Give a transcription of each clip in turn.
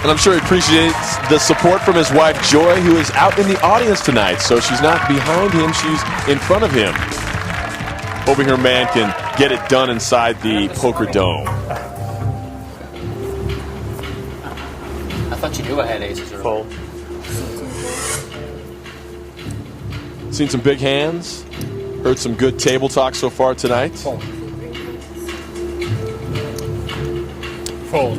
And I'm sure he appreciates the support from his wife, Joy, who is out in the audience tonight. So she's not behind him, she's in front of him. Hoping her man can get it done inside the Poker Dome. I thought you knew I had aces earlier. Fold. Seen some big hands. Heard some good table talk so far tonight. Fold. Fold.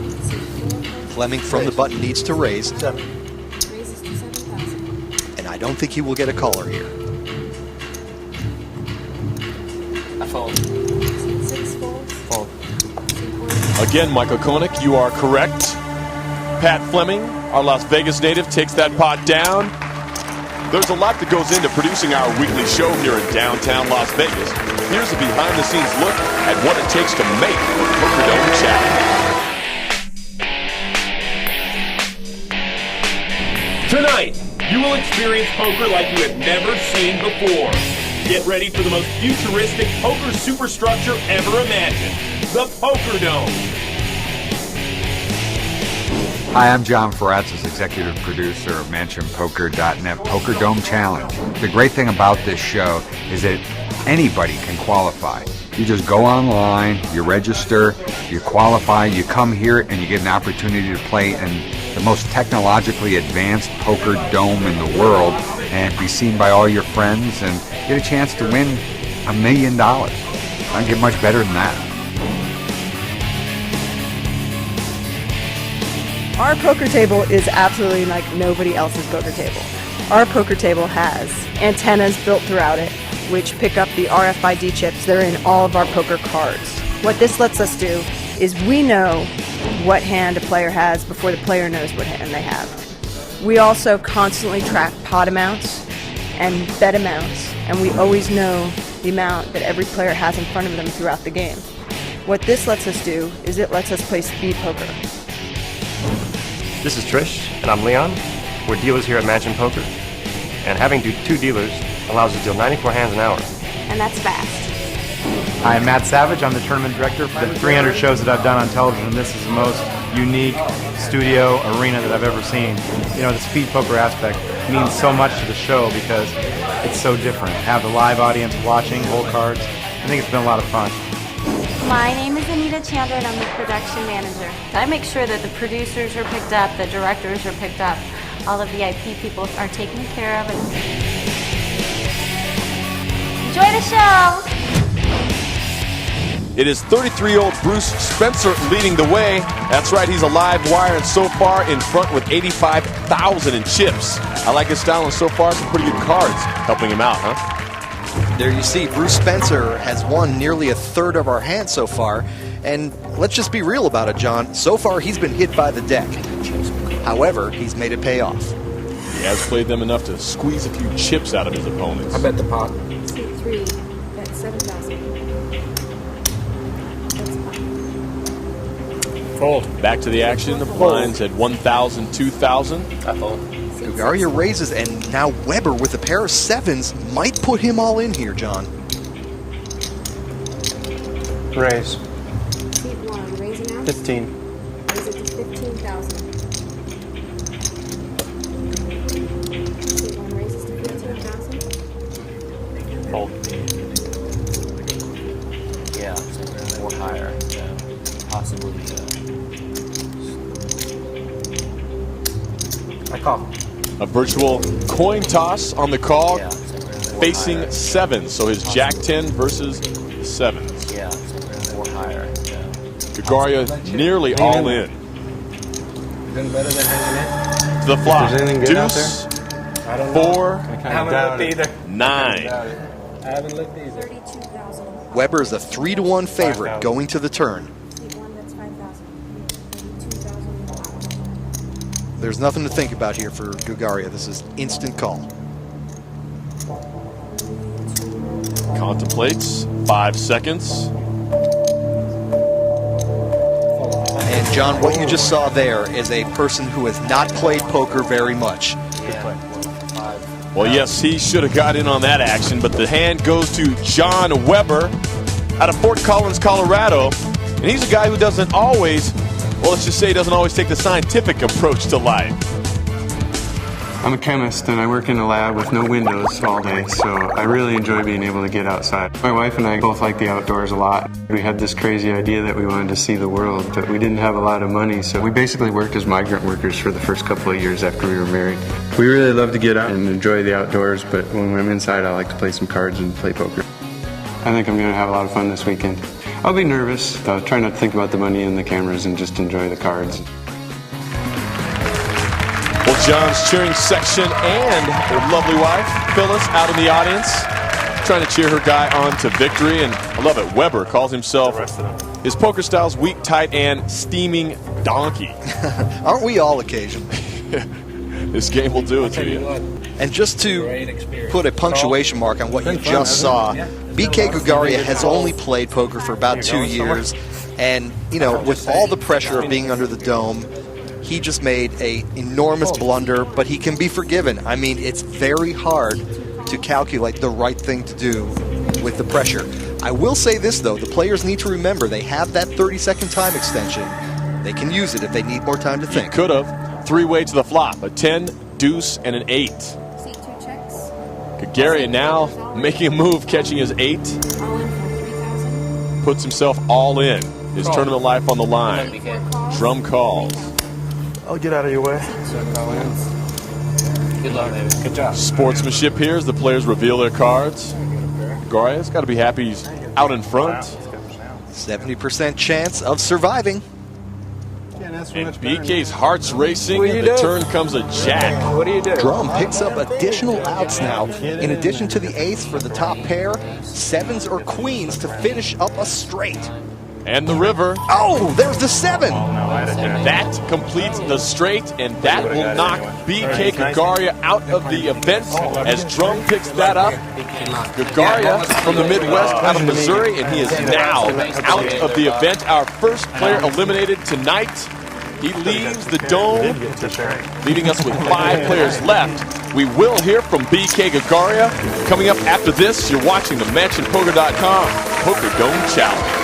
Fleming from the button needs to raise. And I don't think he will get a caller here. I fold. Fold. Again, Michael Koenig, you are correct. Pat Fleming, our Las Vegas native, takes that pot down. There's a lot that goes into producing our weekly show here in downtown Las Vegas. Here's a behind-the-scenes look at what it takes to make the Poker Dome Challenge. Tonight, you will experience poker like you have never seen before. Get ready for the most futuristic poker superstructure ever imagined, the Poker Dome. Hi, I'm John Faratzis, executive producer of MansionPoker.net Poker Dome Challenge. The great thing about this show is that anybody can qualify. You just go online, you register, you qualify, you come here, and you get an opportunity to play in the most technologically advanced poker dome in the world and be seen by all your friends and get a chance to win $1 million. Can't get much better than that. Our poker table is absolutely like nobody else's poker table. Our poker table has antennas built throughout it, which pick up the RFID chips that are in all of our poker cards. What this lets us do is we know what hand a player has before the player knows what hand they have. We also constantly track pot amounts and bet amounts, and we always know the amount that every player has in front of them throughout the game. What this lets us do is it lets us play speed poker. This is Trish, and I'm Leon. We're dealers here at Mansion Poker, and having two dealers allows us to deal 94 hands an hour. And that's fast. Hi, I'm Matt Savage. I'm the tournament director for the 300 shows that I've done on television. This is the most unique studio arena that I've ever seen. You know, the speed poker aspect means so much to the show because it's so different. Have the live audience watching, whole cards. I think it's been a lot of fun. My name is Anita Chandra, and I'm the production manager. I make sure that the producers are picked up, the directors are picked up, all the VIP people are taken care of. Enjoy the show! It is 33-year-old Bruce Spencer leading the way. That's right, he's a live wire and so far in front with 85,000 in chips. I like his style and so far some pretty good cards helping him out, huh? There you see, Bruce Spencer has won nearly a third of our hands so far. And let's just be real about it, John. So far, he's been hit by the deck. However, he's made it pay off. He has played them enough to squeeze a few chips out of his opponents. I bet the pot. C3, that's 7,000. Fold. Back to the action. The blinds at 1,000, 2,000. I fold. Gugaria raises, and now Weber with a pair of sevens might put him all in here, John. Raise. Seat 1, raising out. 15. Raise it to 15,000. Seat 1 raises to 15,000. Fold. Yeah, or higher. Yeah. Possibly. I call. A virtual coin toss on the call, Yeah. facing sevens. So his Jack 10 versus sevens. Yeah, or higher. Yeah. Gugaria nearly all in. Been better than hanging To the flop. There's anything good out Deuce, I don't know. 4, I haven't looked either. 9. I haven't looked either. 32,000. Weber is a 3-to-1 favorite 5,000. going to the turn. Seat 1, that's 5,000. 32,000. There's nothing to think about here for Gugaria. This is instant call. Contemplates. 5 seconds. And John, what you just saw there is a person who has not played poker very much. Well, yes, he should have got in on that action, but the hand goes to John Weber out of Fort Collins, Colorado. And he's a guy who doesn't always Well, let's just say he doesn't always take the scientific approach to life. I'm a chemist and I work in a lab with no windows all day, so I really enjoy being able to get outside. My wife and I both like the outdoors a lot. We had this crazy idea that we wanted to see the world, but we didn't have a lot of money, so we basically worked as migrant workers for the first couple of years after we were married. We really love to get out and enjoy the outdoors, but when I'm inside I like to play some cards and play poker. I think I'm going to have a lot of fun this weekend. I'll be nervous, though. Try not to think about the money and the cameras and just enjoy the cards. Well, John's cheering section and her lovely wife, Phyllis, out in the audience, trying to cheer her guy on to victory. And I love it. Weber calls himself his poker style's weak, tight, and steaming donkey. Aren't we all occasionally? This game will do it to you. And just to put a punctuation mark on what you just saw, BK Gugaria has only played poker for about 2 years. And, you know, with all the pressure of being under the dome, he just made an enormous blunder, but he can be forgiven. I mean, it's very hard to calculate the right thing to do with the pressure. I will say this, though. The players need to remember they have that 30-second time extension. They can use it if they need more time to think. Could have. Three-way to the flop. A 10, deuce, and an 8. Gugaria now making a move, catching his 8. Puts himself all in. His tournament life on the line. Drum calls. I'll get out of your way. Good luck, David. Good job. Sportsmanship here as the players reveal their cards. Gugaria's got to be happy he's out in front. 70% chance of surviving. And BK's heart's racing, and the turn comes a jack. What do you do? Drum picks up additional outs now. In addition to the ace for the top pair, sevens or queens to finish up a straight. And the river. Oh, there's the 7. And that completes the straight, and that will knock BK Gugaria out of the event as Drum picks that up. Gugaria from the Midwest out of Missouri, and he is now out of the event. Our first player eliminated tonight. He leaves the dome, leaving us with 5 players left. We will hear from BK Gugaria coming up after this. You're watching the MansionPoker.com Poker Dome Challenge.